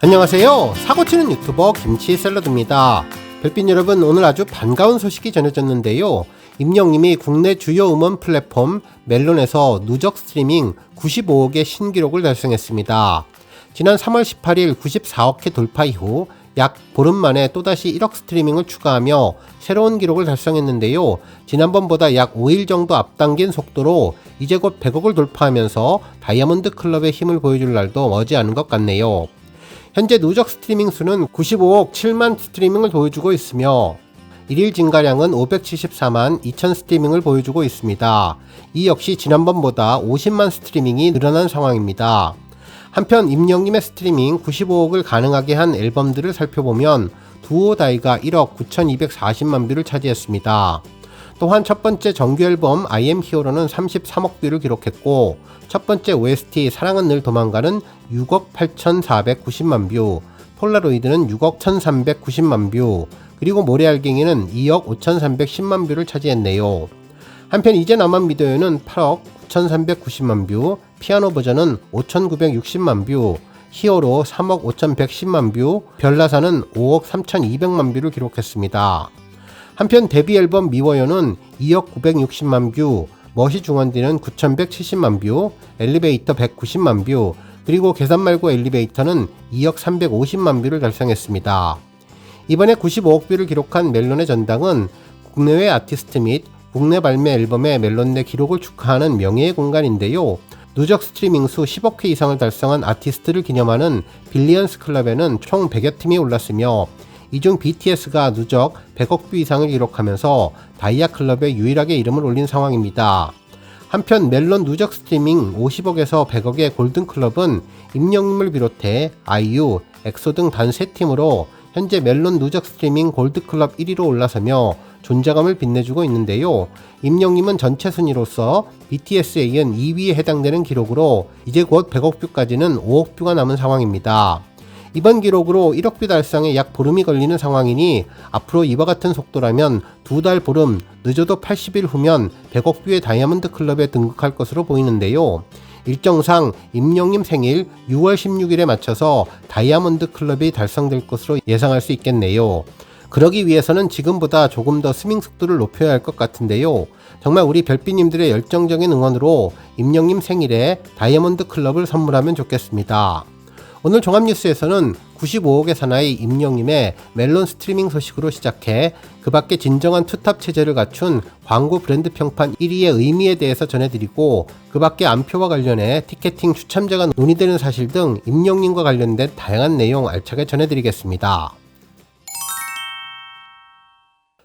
안녕하세요. 사고치는 유튜버 김치샐러드입니다. 별빛 여러분, 오늘 아주 반가운 소식이 전해졌는데요. 임영님이 국내 주요 음원 플랫폼 멜론에서 누적 스트리밍 95억의 신기록을 달성했습니다. 지난 3월 18일 94억회 돌파 이후 약 보름 만에 또다시 1억 스트리밍을 추가하며 새로운 기록을 달성했는데요. 지난번보다 약 5일 정도 앞당긴 속도로 이제 곧 100억을 돌파하면서 다이아몬드 클럽의 힘을 보여줄 날도 머지않은 것 같네요. 현재 누적 스트리밍 수는 95억 7만 스트리밍을 보여주고 있으며 일일 증가량은 574만 2천 스트리밍을 보여주고 있습니다. 이 역시 지난번보다 50만 스트리밍이 늘어난 상황입니다. 한편 임영님의 스트리밍 95억을 가능하게 한 앨범들을 살펴보면 두오다이가 1억 9,240만 뷰를 차지했습니다. 또한 첫 번째 정규 앨범 I am hero는 33억 뷰를 기록했고, 첫 번째 OST 사랑은 늘 도망가는 6억 8,490만 뷰, 폴라로이드는 6억 1,390만 뷰, 그리고 모래알갱이는 2억 5,310만 뷰를 차지했네요. 한편 이제 나만 믿어요는 8억 9,390만 뷰, 피아노 버전은 5,960만 뷰, 히어로 3억 5,110만 뷰, 별나사는 5억 3,200만 뷰를 기록했습니다. 한편 데뷔 앨범 미워요는 2억 960만 뷰, 멋이 중원디는 9,170만 뷰, 엘리베이터 190만 뷰, 그리고 계산 말고 엘리베이터는 2억 350만 뷰를 달성했습니다. 이번에 95억 뷰를 기록한 멜론의 전당은 국내외 아티스트 및 국내 발매 앨범의 멜론 내 기록을 축하하는 명예의 공간인데요. 누적 스트리밍 수 10억회 이상을 달성한 아티스트를 기념하는 빌리언스 클럽에는 총 100여 팀이 올랐으며, 이 중 BTS가 누적 100억 뷰 이상을 기록하면서 다이아 클럽에 유일하게 이름을 올린 상황입니다. 한편 멜론 누적 스트리밍 50억에서 100억의 골든클럽은 임영님을 비롯해 아이유, 엑소 등 단 3팀으로 현재 멜론 누적 스트리밍 골드클럽 1위로 올라서며 존재감을 빛내주고 있는데요. 임영님은 전체 순위로서 BTS에 이은 2위에 해당되는 기록으로 이제 곧 100억 뷰까지는 5억 뷰가 남은 상황입니다. 이번 기록으로 1억 뷰 달성에 약 보름이 걸리는 상황이니 앞으로 이와 같은 속도라면 2달 보름, 늦어도 80일 후면 100억 뷰의 다이아몬드 클럽에 등극할 것으로 보이는데요. 일정상 임영님 생일 6월 16일에 맞춰서 다이아몬드 클럽이 달성될 것으로 예상할 수 있겠네요. 그러기 위해서는 지금보다 조금 더 스밍 속도를 높여야 할 것 같은데요. 정말 우리 별빛님들의 열정적인 응원으로 임영님 생일에 다이아몬드 클럽을 선물하면 좋겠습니다. 오늘 종합뉴스에서는 95억의 사나이 임영님의 멜론 스트리밍 소식으로 시작해 그 밖에 진정한 투탑 체제를 갖춘 광고 브랜드 평판 1위의 의미에 대해서 전해드리고, 그 밖에 안표와 관련해 티켓팅 추첨제가 논의되는 사실 등 임영님과 관련된 다양한 내용 알차게 전해드리겠습니다.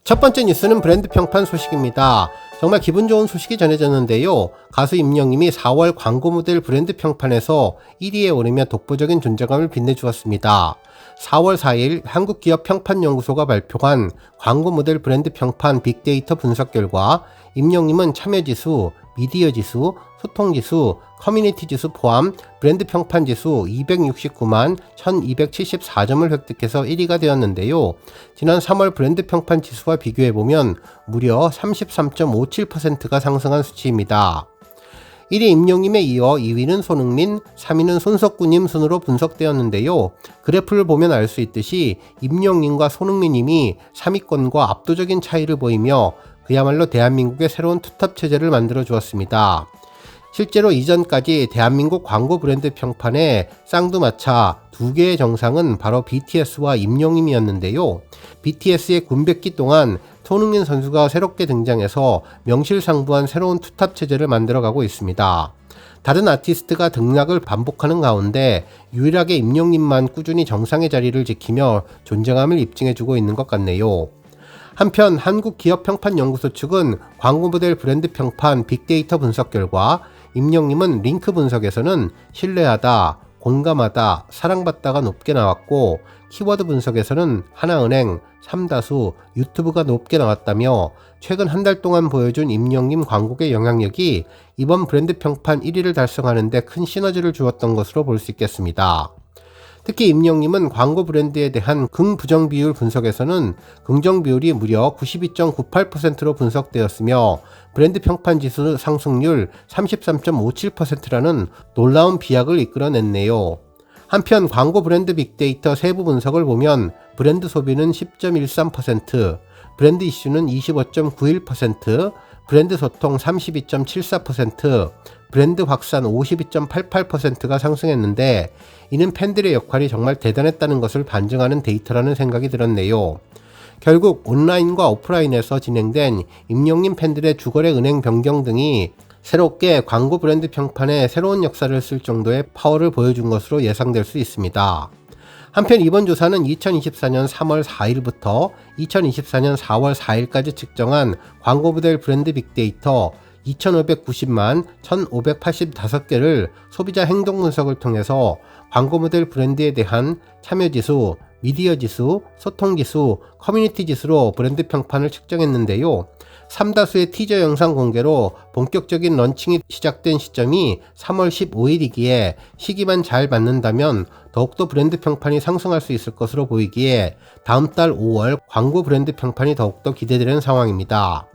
첫 번째 뉴스는 브랜드 평판 소식입니다. 정말 기분 좋은 소식이 전해졌는데요. 가수 임영님이 4월 광고 모델 브랜드 평판에서 1위에 오르며 독보적인 존재감을 빛내주었습니다. 4월 4일 한국기업평판연구소가 발표한 광고 모델 브랜드 평판 빅데이터 분석 결과 임영님은 참여지수, 미디어지수, 소통지수, 커뮤니티지수 포함 브랜드 평판지수 269만 1274점을 획득해서 1위가 되었는데요. 지난 3월 브랜드 평판지수와 비교해보면 무려 33.57%가 상승한 수치입니다. 1위 임영님에 이어 2위는 손흥민, 3위는 손석구님 순으로 분석되었는데요. 그래프를 보면 알 수 있듯이 임영님과 손흥민님이 3위권과 압도적인 차이를 보이며 그야말로 대한민국의 새로운 투탑 체제를 만들어 주었습니다. 실제로 이전까지 대한민국 광고 브랜드 평판에 쌍두마차 2개의 정상은 바로 BTS와 임영님이었는데요. BTS의 군백기 동안 손흥민 선수가 새롭게 등장해서 명실상부한 새로운 투탑 체제를 만들어가고 있습니다. 다른 아티스트가 등락을 반복하는 가운데 유일하게 임영님만 꾸준히 정상의 자리를 지키며 존재감을 입증해주고 있는 것 같네요. 한편 한국기업평판연구소 측은 광고 모델 브랜드 평판 빅데이터 분석 결과 임영님은 링크 분석에서는 신뢰하다, 공감하다, 사랑받다가 높게 나왔고, 키워드 분석에서는 하나은행, 삼다수, 유튜브가 높게 나왔다며 최근 한 달 동안 보여준 임영님 광고의 영향력이 이번 브랜드 평판 1위를 달성하는 데 큰 시너지를 주었던 것으로 볼 수 있겠습니다. 특히 임영님은 광고 브랜드에 대한 긍부정 비율 분석에서는 긍정 비율이 무려 92.98%로 분석되었으며 브랜드 평판 지수 상승률 33.57%라는 놀라운 비약을 이끌어냈네요. 한편 광고 브랜드 빅데이터 세부 분석을 보면 브랜드 소비는 10.13%, 브랜드 이슈는 25.91%, 브랜드 소통 32.74%, 브랜드 확산 52.88%가 상승했는데 이는 팬들의 역할이 정말 대단했다는 것을 반증하는 데이터라는 생각이 들었네요. 결국 온라인과 오프라인에서 진행된 임영님 팬들의 주거래 은행 변경 등이 새롭게 광고 브랜드 평판에 새로운 역사를 쓸 정도의 파워를 보여준 것으로 예상될 수 있습니다. 한편 이번 조사는 2024년 3월 4일부터 2024년 4월 4일까지 측정한 광고 모델 브랜드 빅데이터 2,590만 1,585개를 소비자 행동 분석을 통해서 광고 모델 브랜드에 대한 참여지수, 미디어지수, 소통지수, 커뮤니티지수로 브랜드 평판을 측정했는데요. 3다수의 티저 영상 공개로 본격적인 런칭이 시작된 시점이 3월 15일이기에 시기만 잘 맞는다면 더욱더 브랜드 평판이 상승할 수 있을 것으로 보이기에 다음 달 5월 광고 브랜드 평판이 더욱더 기대되는 상황입니다.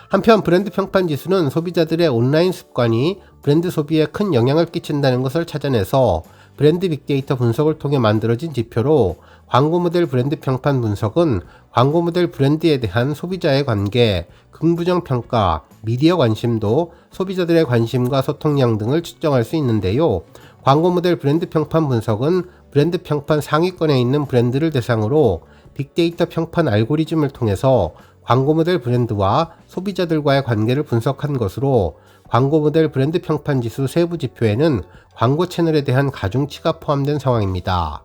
한편 브랜드 평판 지수는 소비자들의 온라인 습관이 브랜드 소비에 큰 영향을 끼친다는 것을 찾아내서 브랜드 빅데이터 분석을 통해 만들어진 지표로 광고 모델 브랜드 평판 분석은 광고 모델 브랜드에 대한 소비자의 관계, 긍부정 평가, 미디어 관심도, 소비자들의 관심과 소통량 등을 측정할 수 있는데요. 광고 모델 브랜드 평판 분석은 브랜드 평판 상위권에 있는 브랜드를 대상으로 빅데이터 평판 알고리즘을 통해서 광고 모델 브랜드와 소비자들과의 관계를 분석한 것으로 광고 모델 브랜드 평판 지수 세부 지표에는 광고 채널에 대한 가중치가 포함된 상황입니다.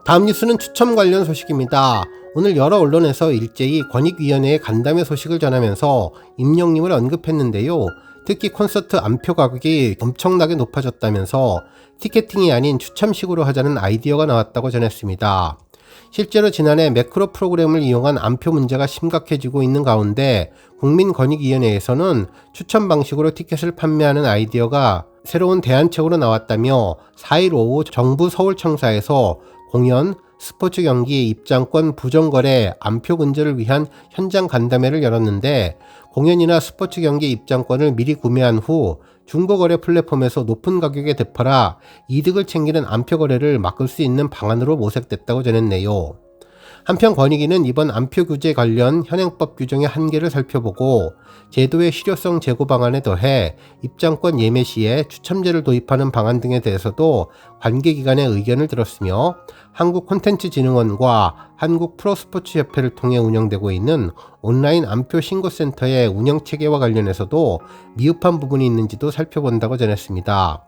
다음 뉴스는 추첨 관련 소식입니다. 오늘 여러 언론에서 일제히 권익위원회의 간담회 소식을 전하면서 임영님을 언급했는데요. 특히 콘서트 안표 가격이 엄청나게 높아졌다면서 티켓팅이 아닌 추첨식으로 하자는 아이디어가 나왔다고 전했습니다. 실제로 지난해 매크로 프로그램을 이용한 안표 문제가 심각해지고 있는 가운데 국민권익위원회에서는 추첨 방식으로 티켓을 판매하는 아이디어가 새로운 대안책으로 나왔다며 4일 오후 정부 서울청사에서 공연, 스포츠 경기, 입장권, 부정거래, 안표 근절을 위한 현장 간담회를 열었는데 공연이나 스포츠 경기 입장권을 미리 구매한 후 중고거래 플랫폼에서 높은 가격에 되팔아 이득을 챙기는 안표 거래를 막을 수 있는 방안으로 모색됐다고 전했네요. 한편 권익위는 이번 안표 규제 관련 현행법 규정의 한계를 살펴보고 제도의 실효성 제고 방안에 더해 입장권 예매 시에 추첨제를 도입하는 방안 등에 대해서도 관계기관의 의견을 들었으며 한국콘텐츠진흥원과 한국프로스포츠협회를 통해 운영되고 있는 온라인 안표 신고센터의 운영체계와 관련해서도 미흡한 부분이 있는지도 살펴본다고 전했습니다.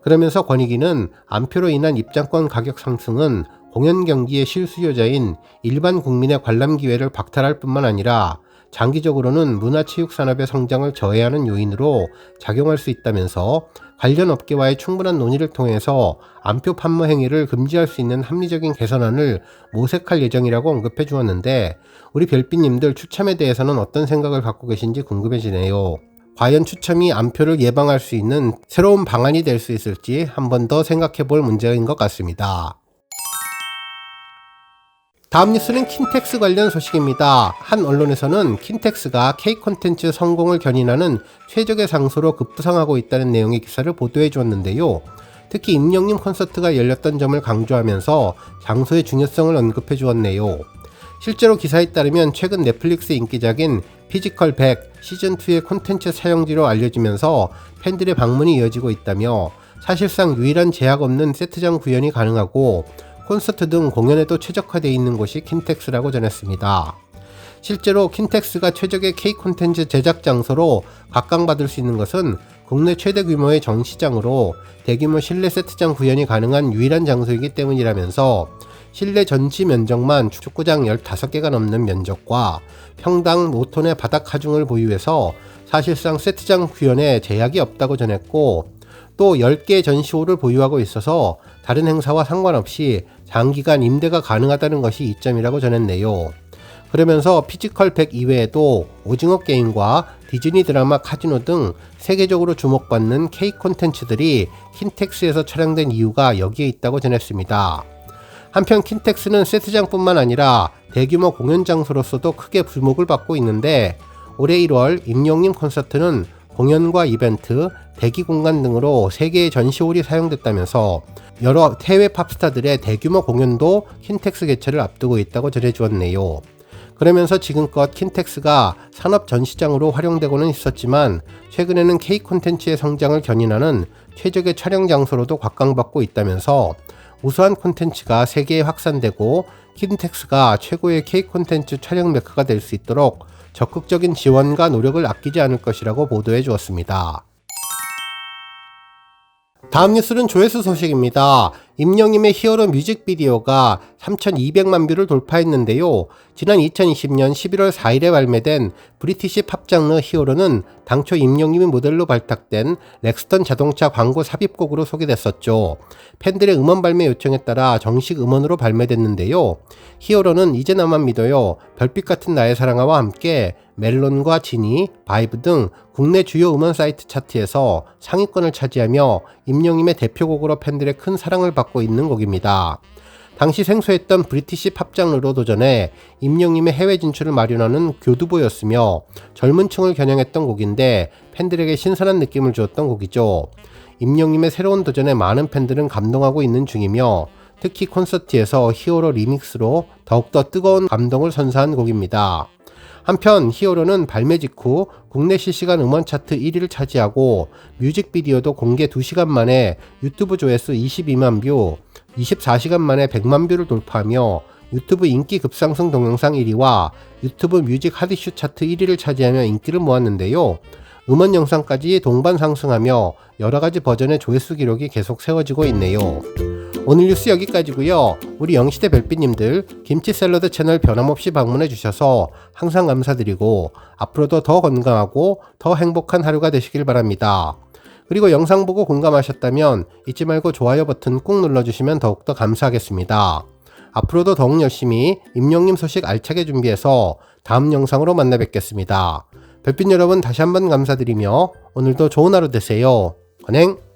그러면서 권익위는 안표로 인한 입장권 가격 상승은 공연 경기의 실수요자인 일반 국민의 관람 기회를 박탈할 뿐만 아니라 장기적으로는 문화체육산업의 성장을 저해하는 요인으로 작용할 수 있다면서 관련 업계와의 충분한 논의를 통해서 안표 판매 행위를 금지할 수 있는 합리적인 개선안을 모색할 예정이라고 언급해 주었는데 우리 별빛님들 추첨에 대해서는 어떤 생각을 갖고 계신지 궁금해지네요. 과연 추첨이 안표를 예방할 수 있는 새로운 방안이 될 수 있을지 한 번 더 생각해 볼 문제인 것 같습니다. 다음 뉴스는 킨텍스 관련 소식입니다. 한 언론에서는 킨텍스가 K콘텐츠 성공을 견인하는 최적의 장소로 급부상하고 있다는 내용의 기사를 보도해 주었는데요. 특히 임영님 콘서트가 열렸던 점을 강조하면서 장소의 중요성을 언급해 주었네요. 실제로 기사에 따르면 최근 넷플릭스 인기작인 피지컬 100 시즌2의 콘텐츠 사용지로 알려지면서 팬들의 방문이 이어지고 있다며 사실상 유일한 제약 없는 세트장 구현이 가능하고 콘서트 등 공연에도 최적화되어 있는 곳이 킨텍스라고 전했습니다. 실제로 킨텍스가 최적의 K콘텐츠 제작 장소로 각광받을 수 있는 것은 국내 최대 규모의 전시장으로 대규모 실내 세트장 구현이 가능한 유일한 장소이기 때문이라면서 실내 전시 면적만 축구장 15개가 넘는 면적과 평당 5톤의 바닥 하중을 보유해서 사실상 세트장 구현에 제약이 없다고 전했고 또 10개의 전시홀을 보유하고 있어서 다른 행사와 상관없이 장기간 임대가 가능하다는 것이 이점이라고 전했네요. 그러면서 피지컬 100 이외에도 오징어 게임과 디즈니 드라마 카지노 등 세계적으로 주목받는 K 콘텐츠들이 킨텍스에서 촬영된 이유가 여기에 있다고 전했습니다. 한편 킨텍스는 세트장뿐만 아니라 대규모 공연 장소로서도 크게 주목을 받고 있는데 올해 1월 임영님 콘서트는 공연과 이벤트, 대기 공간 등으로 3개의 전시홀이 사용됐다면서 여러 해외 팝스타들의 대규모 공연도 킨텍스 개최를 앞두고 있다고 전해주었네요. 그러면서 지금껏 킨텍스가 산업 전시장으로 활용되고는 있었지만 최근에는 K 콘텐츠의 성장을 견인하는 최적의 촬영 장소로도 각광받고 있다면서 우수한 콘텐츠가 세계에 확산되고 킨텍스가 최고의 K 콘텐츠 촬영 메카가 될 수 있도록 적극적인 지원과 노력을 아끼지 않을 것이라고 보도해 주었습니다. 다음 뉴스는 조회수 소식입니다. 임영님의 히어로 뮤직비디오가 3,200만 뷰를 돌파했는데요. 지난 2020년 11월 4일에 발매된 브리티시 팝 장르 히어로는 당초 임영님이 모델로 발탁된 렉스턴 자동차 광고 삽입곡으로 소개됐었죠. 팬들의 음원 발매 요청에 따라 정식 음원으로 발매됐는데요. 히어로는 이제 나만 믿어요, 별빛 같은 나의 사랑아와 함께 멜론과 지니, 바이브 등 국내 주요 음원 사이트 차트에서 상위권을 차지하며 임영님의 대표곡으로 팬들의 큰 사랑을 받고 있는 곡입니다. 당시 생소했던 브리티시 팝 장르로 도전해 임영님의 해외 진출을 마련하는 교두보였으며 젊은 층을 겨냥했던 곡인데 팬들에게 신선한 느낌을 주었던 곡이죠. 임영님의 새로운 도전에 많은 팬들은 감동하고 있는 중이며 특히 콘서트에서 히어로 리믹스로 더욱더 뜨거운 감동을 선사한 곡입니다. 한편 히어로는 발매 직후 국내 실시간 음원 차트 1위를 차지하고 뮤직비디오도 공개 2시간 만에 유튜브 조회수 22만 뷰, 24시간 만에 100만 뷰를 돌파하며 유튜브 인기 급상승 동영상 1위와 유튜브 뮤직 핫이슈 차트 1위를 차지하며 인기를 모았는데요. 음원 영상까지 동반 상승하며 여러가지 버전의 조회수 기록이 계속 세워지고 있네요. 오늘 뉴스 여기까지고요. 우리 영시대 별빛님들 김치 샐러드 채널 변함없이 방문해 주셔서 항상 감사드리고 앞으로도 더 건강하고 더 행복한 하루가 되시길 바랍니다. 그리고 영상 보고 공감하셨다면 잊지 말고 좋아요 버튼 꾹 눌러주시면 더욱더 감사하겠습니다. 앞으로도 더욱 열심히 임영님 소식 알차게 준비해서 다음 영상으로 만나 뵙겠습니다. 별빛 여러분 다시 한번 감사드리며 오늘도 좋은 하루 되세요. 건행!